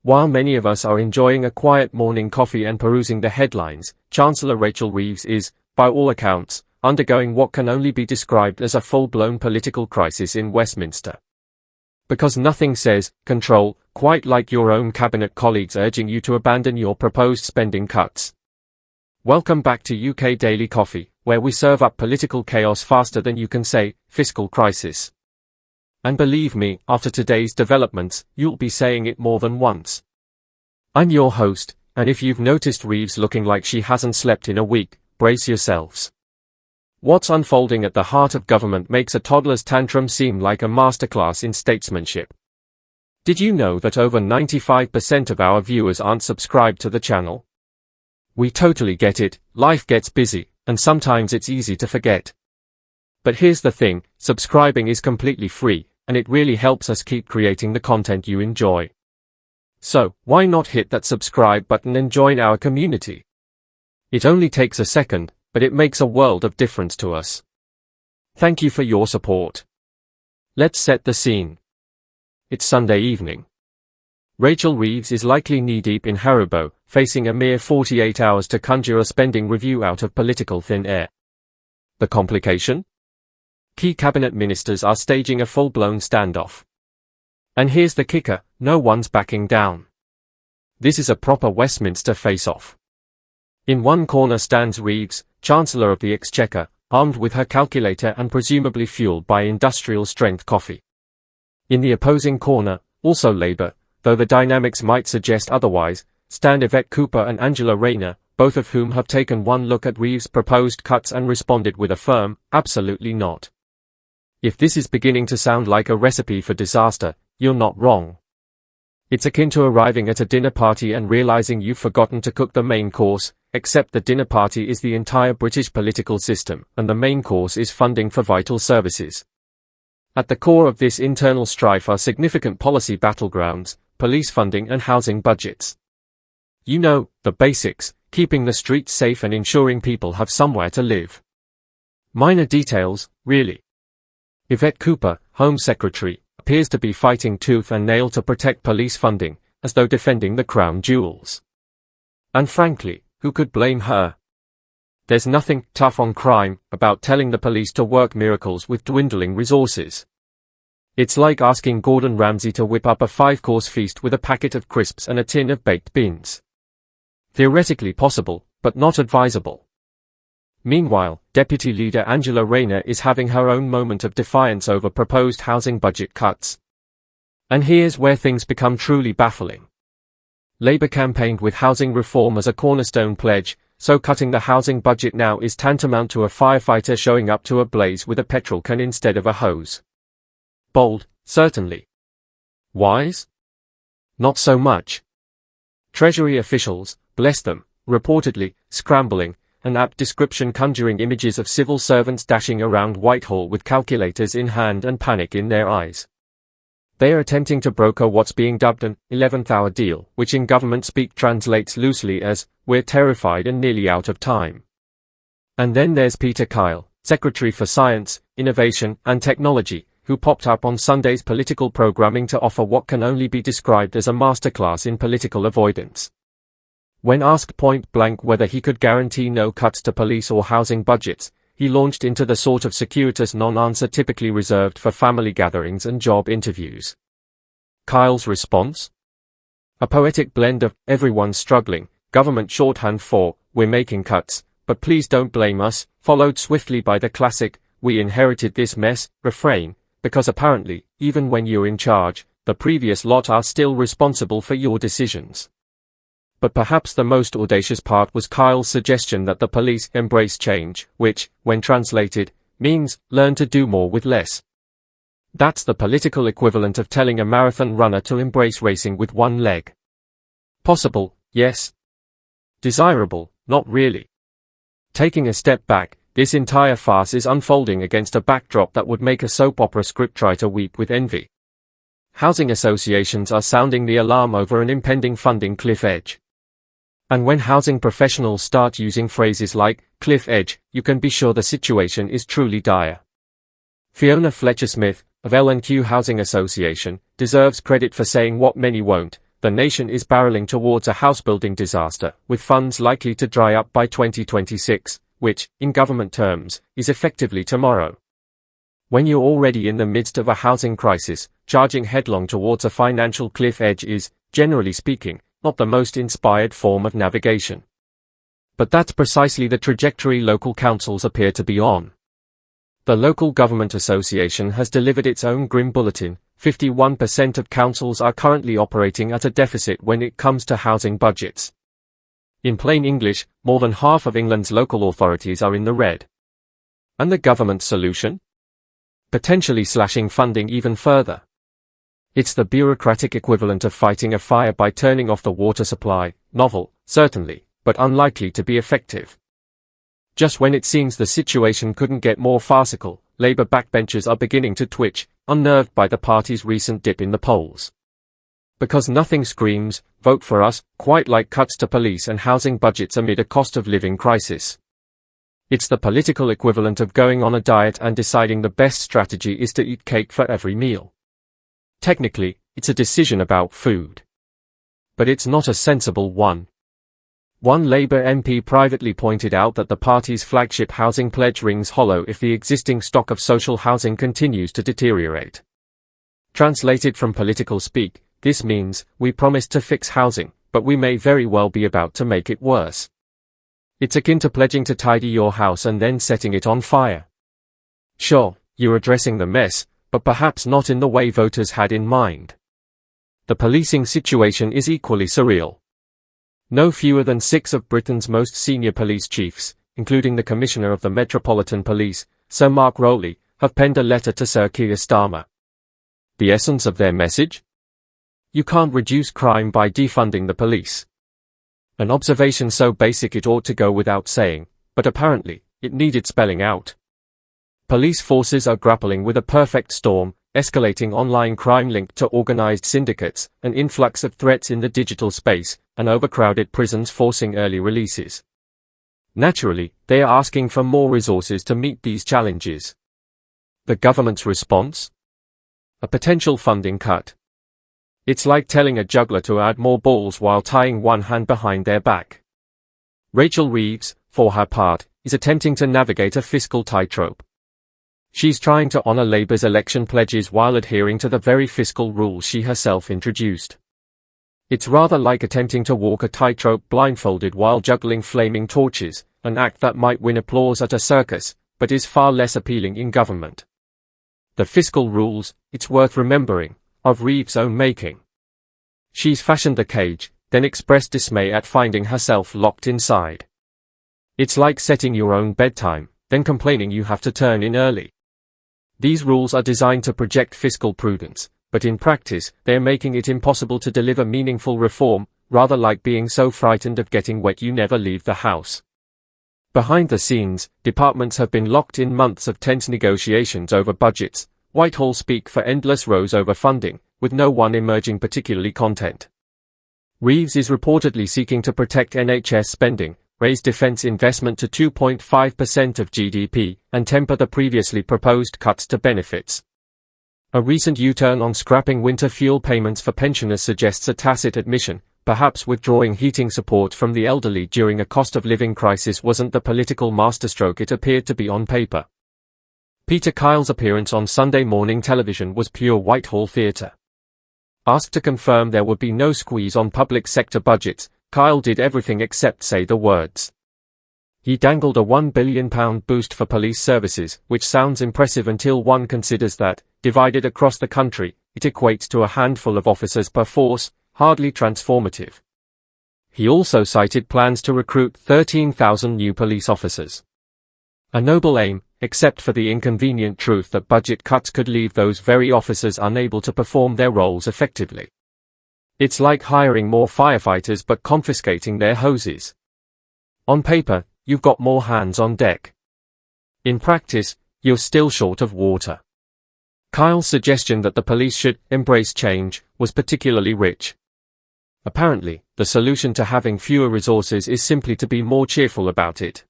While many of us are enjoying a quiet morning coffee and perusing the headlines, Chancellor Rachel Reeves is, by all accounts, undergoing what can only be described as a full-blown political crisis in Westminster. Because nothing says control quite like your own cabinet colleagues urging you to abandon your proposed spending cuts. Welcome back to UK Daily Coffee, where we serve up political chaos faster than you can say fiscal crisis. And believe me, after today's developments, you'll be saying it more than once. I'm your host, and if you've noticed Reeves looking like she hasn't slept in a week, brace yourselves. What's unfolding at the heart of government makes a toddler's tantrum seem like a masterclass in statesmanship. Did you know that over 95% of our viewers aren't subscribed to the channel? We totally get it, life gets busy, and sometimes it's easy to forget. But here's the thing, subscribing is completely free, and it really helps us keep creating the content you enjoy. So, why not hit that subscribe button and join our community? It only takes a second, but it makes a world of difference to us. Thank you for your support. Let's set the scene. It's Sunday evening. Rachel Reeves is likely knee-deep in Haribo, facing a mere 48 hours to conjure a spending review out of political thin air. The complication? Key cabinet ministers are staging a full-blown standoff. And here's the kicker, no one's backing down. This is a proper Westminster face-off. In one corner stands Reeves, Chancellor of the Exchequer, armed with her calculator and presumably fueled by industrial-strength coffee. In the opposing corner, also Labour, though the dynamics might suggest otherwise, stand Yvette and Angela Rayner, both of whom have taken one look at Reeves' proposed cuts and responded with a firm, absolutely not. If this is beginning to sound like a recipe for disaster, you're not wrong. It's akin to arriving at a dinner party and realizing you've forgotten to cook the main course, except the dinner party is the entire British political system, and the main course is funding for vital services. At the core of this internal strife are significant policy battlegrounds, police funding and housing budgets. You know, the basics, keeping the streets safe and ensuring people have somewhere to live. Minor details, really. Yvette, Home Secretary, appears to be fighting tooth and nail to protect police funding, as though defending the crown jewels. And frankly, who could blame her? There's nothing tough on crime about telling the police to work miracles with dwindling resources. It's like asking Gordon Ramsay to whip up a 5-course feast with a packet of crisps and a tin of baked beans. Theoretically possible, but not advisable. Meanwhile, Deputy Leader Angela Rayner is having her own moment of defiance over proposed housing budget cuts. And here's where things become truly baffling. Labour campaigned with housing reform as a cornerstone pledge, so cutting the housing budget now is tantamount to a firefighter showing up to a blaze with a petrol can instead of a hose. Bold, certainly. Wise? Not so much. Treasury officials, bless them, reportedly, scrambling, an apt description conjuring images of civil servants dashing around Whitehall with calculators in hand and panic in their eyes. They are attempting to broker what's being dubbed an 11th hour deal, which in government speak translates loosely as, we're terrified and nearly out of time. And then there's Peter Kyle, Secretary for Science, Innovation and Technology, who popped up on Sunday's political programming to offer what can only be described as a masterclass in political avoidance. When asked point-blank whether he could guarantee no cuts to police or housing budgets, he launched into the sort of circuitous non-answer typically reserved for family gatherings and job interviews. Kyle's response? A poetic blend of, everyone's struggling, government shorthand for, we're making cuts, but please don't blame us, followed swiftly by the classic, we inherited this mess, refrain, because apparently, even when you're in charge, the previous lot are still responsible for your decisions. But perhaps the most audacious part was Kyle's suggestion that the police embrace change, which, when translated, means, learn to do more with less. That's the political equivalent of telling a marathon runner to embrace racing with one leg. Possible, yes. Desirable, not really. Taking a step back, this entire farce is unfolding against a backdrop that would make a soap opera scriptwriter weep with envy. Housing associations are sounding the alarm over an impending funding cliff edge. And when housing professionals start using phrases like, cliff edge, you can be sure the situation is truly dire. Fiona Fletcher-Smith, of L&Q Housing Association, deserves credit for saying what many won't, the nation is barreling towards a house-building disaster, with funds likely to dry up by 2026, which, in government terms, is effectively tomorrow. When you're already in the midst of a housing crisis, charging headlong towards a financial cliff edge is, generally speaking, not the most inspired form of navigation. But that's precisely the trajectory local councils appear to be on. The Local Government Association has delivered its own grim bulletin. 51% of councils are currently operating at a deficit when it comes to housing budgets. In plain English, more than half of England's local authorities are in the red. And the government's solution? Potentially slashing funding even further. It's the bureaucratic equivalent of fighting a fire by turning off the water supply, novel, certainly, but unlikely to be effective. Just when it seems the situation couldn't get more farcical, Labour backbenchers are beginning to twitch, unnerved by the party's recent dip in the polls. Because nothing screams, vote for us, quite like cuts to police and housing budgets amid a cost of living crisis. It's the political equivalent of going on a diet and deciding the best strategy is to eat cake for every meal. Technically, it's a decision about food. But it's not a sensible one. One Labour MP privately pointed out that the party's flagship housing pledge rings hollow if the existing stock of social housing continues to deteriorate. Translated from political speak, this means, we promised to fix housing, but we may very well be about to make it worse. It's akin to pledging to tidy your house and then setting it on fire. Sure, you're addressing the mess, but perhaps not in the way voters had in mind. The policing situation is equally surreal. No fewer than 6 of Britain's most senior police chiefs, including the Commissioner of the Metropolitan Police, Sir Mark Rowley, have penned a letter to Sir Keir Starmer. The essence of their message? You can't reduce crime by defunding the police. An observation so basic it ought to go without saying, but apparently, it needed spelling out. Police forces are grappling with a perfect storm, escalating online crime linked to organized syndicates, an influx of threats in the digital space, and overcrowded prisons forcing early releases. Naturally, they are asking for more resources to meet these challenges. The government's response? A potential funding cut. It's like telling a juggler to add more balls while tying one hand behind their back. Rachel Reeves, for her part, is attempting to navigate a fiscal tightrope. She's trying to honor Labour's election pledges while adhering to the very fiscal rules she herself introduced. It's rather like attempting to walk a tightrope blindfolded while juggling flaming torches, an act that might win applause at a circus, but is far less appealing in government. The fiscal rules, it's worth remembering, of Reeves' own making. She's fashioned the cage, then expressed dismay at finding herself locked inside. It's like setting your own bedtime, then complaining you have to turn in early. These rules are designed to project fiscal prudence, but in practice, they are making it impossible to deliver meaningful reform, rather like being so frightened of getting wet you never leave the house. Behind the scenes, departments have been locked in months of tense negotiations over budgets, Whitehall speak for endless rows over funding, with no one emerging particularly content. Reeves is reportedly seeking to protect NHS spending, raise defence investment to 2.5% of GDP, and temper the previously proposed cuts to benefits. A recent U-turn on scrapping winter fuel payments for pensioners suggests a tacit admission, perhaps withdrawing heating support from the elderly during a cost of living crisis wasn't the political masterstroke it appeared to be on paper. Peter Kyle's appearance on Sunday morning television was pure Whitehall theatre. Asked to confirm there would be no squeeze on public sector budgets, Kyle did everything except say the words. He dangled a £1 billion boost for police services, which sounds impressive until one considers that, divided across the country, it equates to a handful of officers per force, hardly transformative. He also cited plans to recruit 13,000 new police officers. A noble aim, except for the inconvenient truth that budget cuts could leave those very officers unable to perform their roles effectively. It's like hiring more firefighters but confiscating their hoses. On paper, you've got more hands on deck. In practice, you're still short of water. Kyle's suggestion that the police should embrace change was particularly rich. Apparently, the solution to having fewer resources is simply to be more cheerful about it.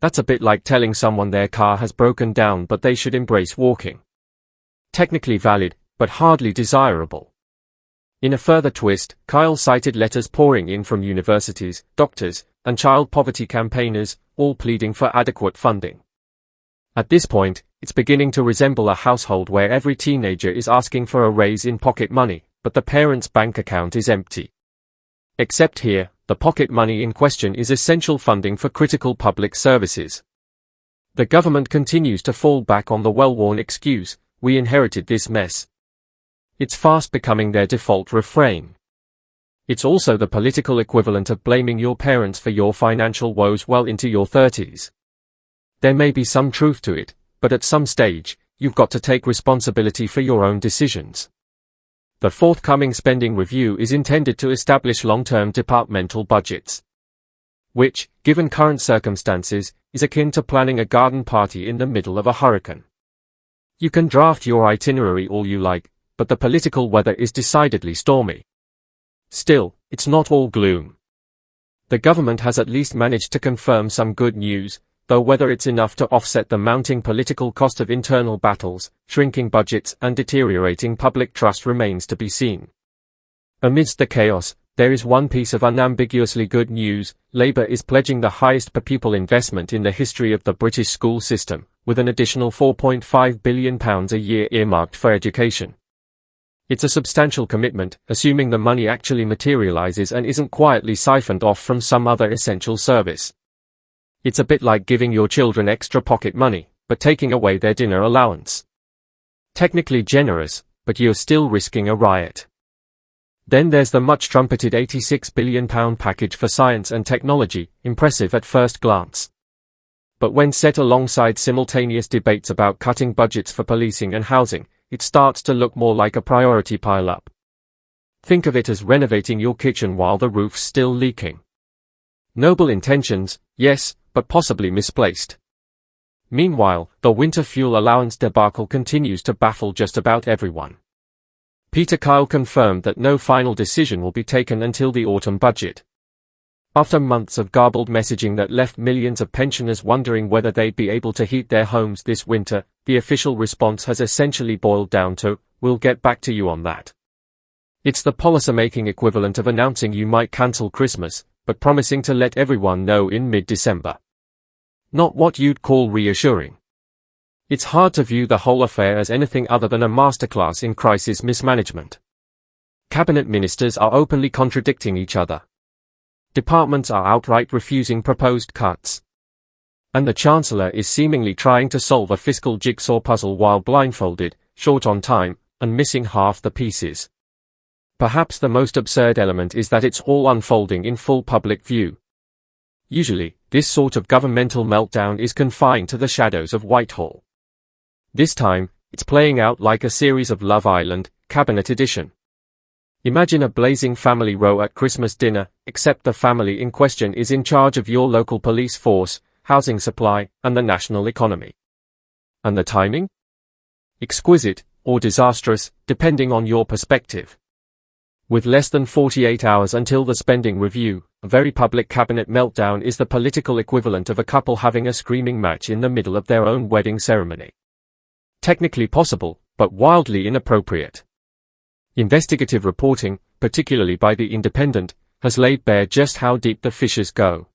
That's a bit like telling someone their car has broken down but they should embrace walking. Technically valid, but hardly desirable. In a further twist, Kyle cited letters pouring in from universities, doctors, and child poverty campaigners, all pleading for adequate funding. At this point, it's beginning to resemble a household where every teenager is asking for a raise in pocket money, but the parent's bank account is empty. Except here, the pocket money in question is essential funding for critical public services. The government continues to fall back on the well-worn excuse, "We inherited this mess." It's fast becoming their default refrain. It's also the political equivalent of blaming your parents for your financial woes well into your 30s. There may be some truth to it, but at some stage, you've got to take responsibility for your own decisions. The forthcoming spending review is intended to establish long-term departmental budgets, which, given current circumstances, is akin to planning a garden party in the middle of a hurricane. You can draft your itinerary all you like, but the political weather is decidedly stormy. Still, it's not all gloom. The government has at least managed to confirm some good news, though whether it's enough to offset the mounting political cost of internal battles, shrinking budgets, and deteriorating public trust remains to be seen. Amidst the chaos, there is one piece of unambiguously good news: Labour is pledging the highest per-pupil investment in the history of the British school system, with an additional £4.5 billion a year earmarked for education. It's a substantial commitment, assuming the money actually materialises and isn't quietly siphoned off from some other essential service. It's a bit like giving your children extra pocket money, but taking away their dinner allowance. Technically generous, but you're still risking a riot. Then there's the much-trumpeted £86 billion package for science and technology, impressive at first glance. But when set alongside simultaneous debates about cutting budgets for policing and housing, it starts to look more like a priority pile-up. Think of it as renovating your kitchen while the roof's still leaking. Noble intentions, yes, but possibly misplaced. Meanwhile, the winter fuel allowance debacle continues to baffle just about everyone. Peter Kyle confirmed that no final decision will be taken until the autumn budget. After months of garbled messaging that left millions of pensioners wondering whether they'd be able to heat their homes this winter, the official response has essentially boiled down to, "We'll get back to you on that." It's the policymaking equivalent of announcing you might cancel Christmas, but promising to let everyone know in mid-December. Not what you'd call reassuring. It's hard to view the whole affair as anything other than a masterclass in crisis mismanagement. Cabinet ministers are openly contradicting each other. Departments are outright refusing proposed cuts. And the Chancellor is seemingly trying to solve a fiscal jigsaw puzzle while blindfolded, short on time, and missing half the pieces. Perhaps the most absurd element is that it's all unfolding in full public view. Usually, this sort of governmental meltdown is confined to the shadows of Whitehall. This time, it's playing out like a series of Love Island, Cabinet Edition. Imagine a blazing family row at Christmas dinner, except the family in question is in charge of your local police force, housing supply, and the national economy. And the timing? Exquisite, or disastrous, depending on your perspective. With less than 48 hours until the spending review, a very public cabinet meltdown is the political equivalent of a couple having a screaming match in the middle of their own wedding ceremony. Technically possible, but wildly inappropriate. Investigative reporting, particularly by The Independent, has laid bare just how deep the fissures go.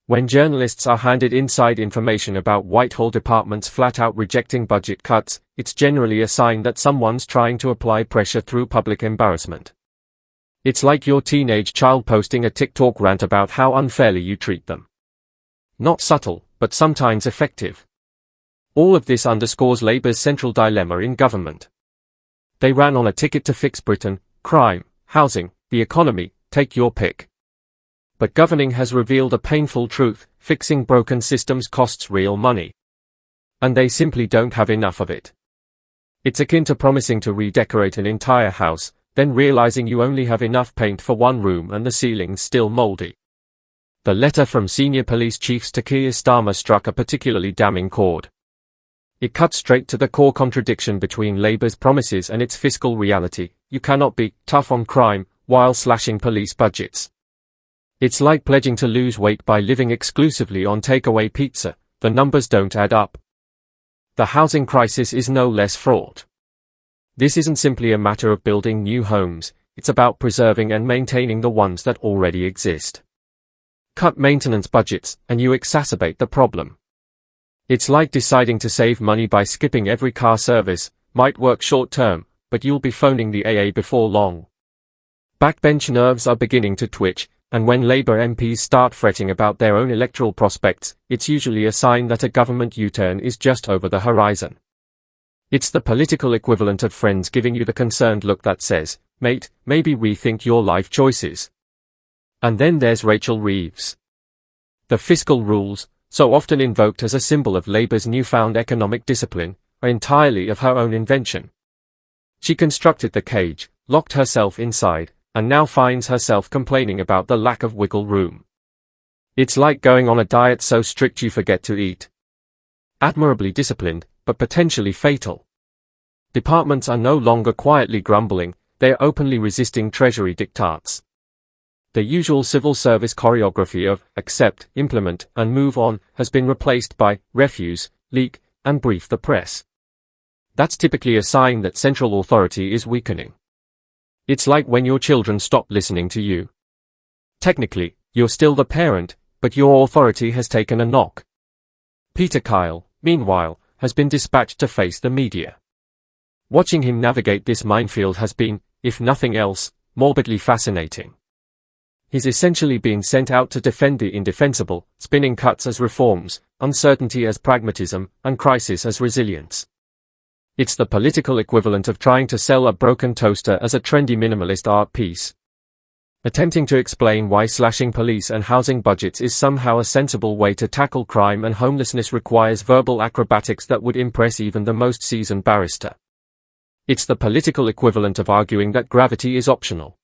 When journalists are handed inside information about Whitehall departments flat-out rejecting budget cuts, it's generally a sign that someone's trying to apply pressure through public embarrassment. It's like your teenage child posting a TikTok rant about how unfairly you treat them. Not subtle, but sometimes effective. All of this underscores Labour's central dilemma in government. They ran on a ticket to fix Britain: crime, housing, the economy, take your pick. But governing has revealed a painful truth: fixing broken systems costs real money. And they simply don't have enough of it. It's akin to promising to redecorate an entire house, then realizing you only have enough paint for one room and the ceiling's still moldy. The letter from senior police chiefs to Keir Starmer struck a particularly damning chord. It cut straight to the core contradiction between Labour's promises and its fiscal reality: you cannot be tough on crime while slashing police budgets. It's like pledging to lose weight by living exclusively on takeaway pizza. The numbers don't add up. The housing crisis is no less fraught. This isn't simply a matter of building new homes, it's about preserving and maintaining the ones that already exist. Cut maintenance budgets, and you exacerbate the problem. It's like deciding to save money by skipping every car service. Might work short term, but you'll be phoning the AA before long. Backbench nerves are beginning to twitch, and when Labour MPs start fretting about their own electoral prospects, it's usually a sign that a government U-turn is just over the horizon. It's the political equivalent of friends giving you the concerned look that says, "Mate, maybe rethink your life choices." And then there's Rachel Reeves. The fiscal rules, so often invoked as a symbol of Labour's newfound economic discipline, are entirely of her own invention. She constructed the cage, locked herself inside, and now finds herself complaining about the lack of wiggle room. It's like going on a diet so strict you forget to eat. Admirably disciplined, but potentially fatal. Departments are no longer quietly grumbling, they're openly resisting Treasury diktats. The usual civil service choreography of accept, implement, and move on has been replaced by refuse, leak, and brief the press. That's typically a sign that central authority is weakening. It's like when your children stop listening to you. Technically, you're still the parent, but your authority has taken a knock. Peter Kyle, meanwhile, has been dispatched to face the media. Watching him navigate this minefield has been, if nothing else, morbidly fascinating. He's essentially been sent out to defend the indefensible, spinning cuts as reforms, uncertainty as pragmatism, and crisis as resilience. It's the political equivalent of trying to sell a broken toaster as a trendy minimalist art piece. Attempting to explain why slashing police and housing budgets is somehow a sensible way to tackle crime and homelessness requires verbal acrobatics that would impress even the most seasoned barrister. It's the political equivalent of arguing that gravity is optional.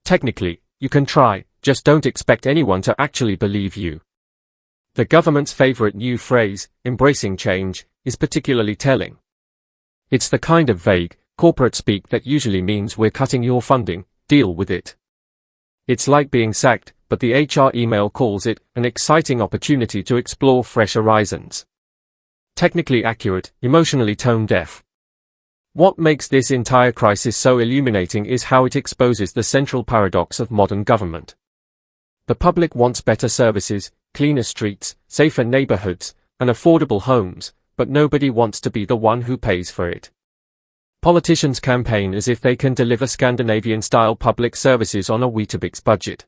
Technically, you can try, just don't expect anyone to actually believe you. The government's favorite new phrase, embracing change, is particularly telling. It's the kind of vague, corporate speak that usually means we're cutting your funding, deal with it. It's like being sacked, but the HR email calls it an exciting opportunity to explore fresh horizons. Technically accurate, emotionally tone-deaf. What makes this entire crisis so illuminating is how it exposes the central paradox of modern government. The public wants better services, cleaner streets, safer neighborhoods, and affordable homes, but nobody wants to be the one who pays for it. Politicians campaign as if they can deliver Scandinavian-style public services on a Weetabix budget.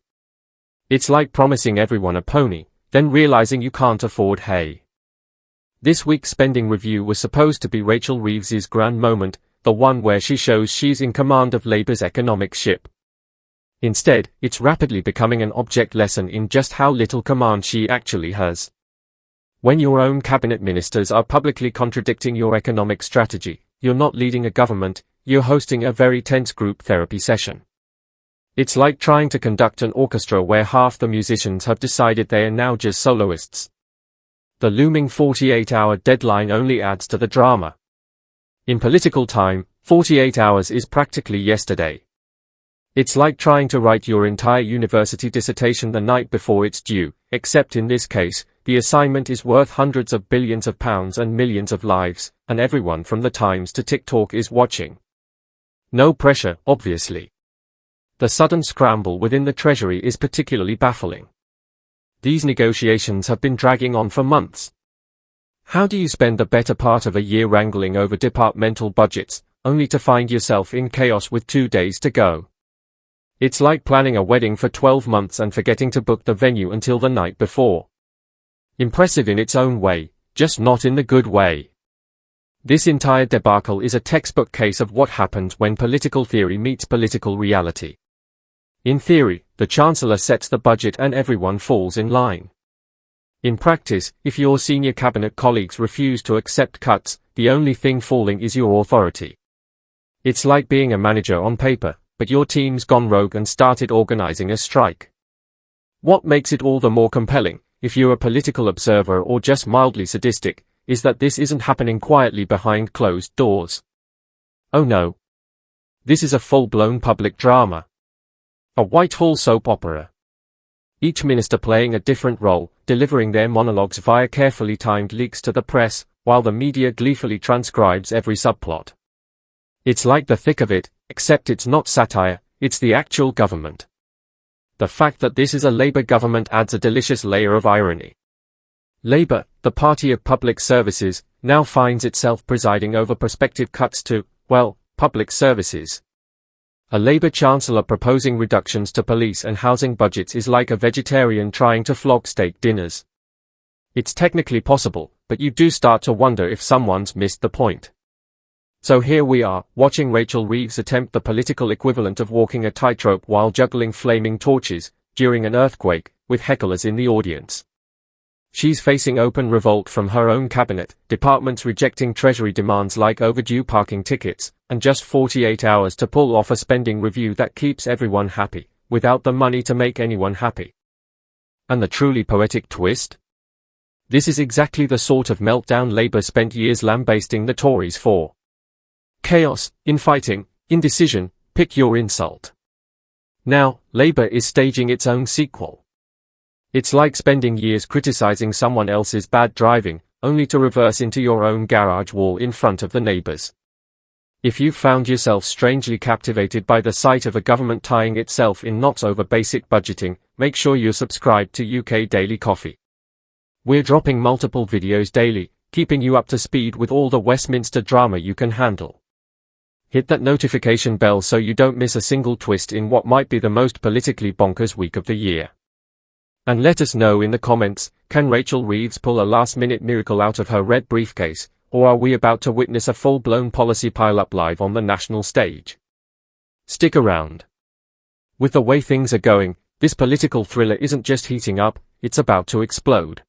It's like promising everyone a pony, then realizing you can't afford hay. This week's spending review was supposed to be Rachel Reeves's grand moment, the one where she shows she's in command of Labour's economic ship. Instead, it's rapidly becoming an object lesson in just how little command she actually has. When your own cabinet ministers are publicly contradicting your economic strategy, you're not leading a government, you're hosting a very tense group therapy session. It's like trying to conduct an orchestra where half the musicians have decided they are now just soloists. The looming 48-hour deadline only adds to the drama. In political time, 48 hours is practically yesterday. It's like trying to write your entire university dissertation the night before it's due, except in this case, the assignment is worth hundreds of billions of pounds and millions of lives, and everyone from the Times to TikTok is watching. No pressure, obviously. The sudden scramble within the Treasury is particularly baffling. These negotiations have been dragging on for months. How do you spend the better part of a year wrangling over departmental budgets, only to find yourself in chaos with 2 days to go? It's like planning a wedding for 12 months and forgetting to book the venue until the night before. Impressive in its own way, just not in the good way. This entire debacle is a textbook case of what happens when political theory meets political reality. In theory, the Chancellor sets the budget and everyone falls in line. In practice, if your senior cabinet colleagues refuse to accept cuts, the only thing falling is your authority. It's like being a manager on paper, but your team's gone rogue and started organizing a strike. What makes it all the more compelling, if you're a political observer or just mildly sadistic, is that this isn't happening quietly behind closed doors. Oh no. This is a full-blown public drama. A Whitehall soap opera. Each minister playing a different role, delivering their monologues via carefully timed leaks to the press, while the media gleefully transcribes every subplot. It's like the thick of it, except it's not satire, it's the actual government. The fact that this is a Labour government adds a delicious layer of irony. Labour, the party of public services, now finds itself presiding over prospective cuts to, well, public services. A Labour Chancellor proposing reductions to police and housing budgets is like a vegetarian trying to flog steak dinners. It's technically possible, but you do start to wonder if someone's missed the point. So here we are, watching Rachel Reeves attempt the political equivalent of walking a tightrope while juggling flaming torches, during an earthquake, with hecklers in the audience. She's facing open revolt from her own cabinet, departments rejecting Treasury demands like overdue parking tickets, and just 48 hours to pull off a spending review that keeps everyone happy, without the money to make anyone happy. And the truly poetic twist? This is exactly the sort of meltdown Labour spent years lambasting the Tories for. Chaos, infighting, indecision, pick your insult. Now, Labour is staging its own sequel. It's like spending years criticizing someone else's bad driving, only to reverse into your own garage wall in front of the neighbours. If you've found yourself strangely captivated by the sight of a government tying itself in knots over basic budgeting, make sure you're subscribed to UK Daily Coffee. We're dropping multiple videos daily, keeping you up to speed with all the Westminster drama you can handle. Hit that notification bell so you don't miss a single twist in what might be the most politically bonkers week of the year. And let us know in the comments, can Rachel Reeves pull a last-minute miracle out of her red briefcase, or are we about to witness a full-blown policy pile-up live on the national stage? Stick around. With the way things are going, this political thriller isn't just heating up, it's about to explode.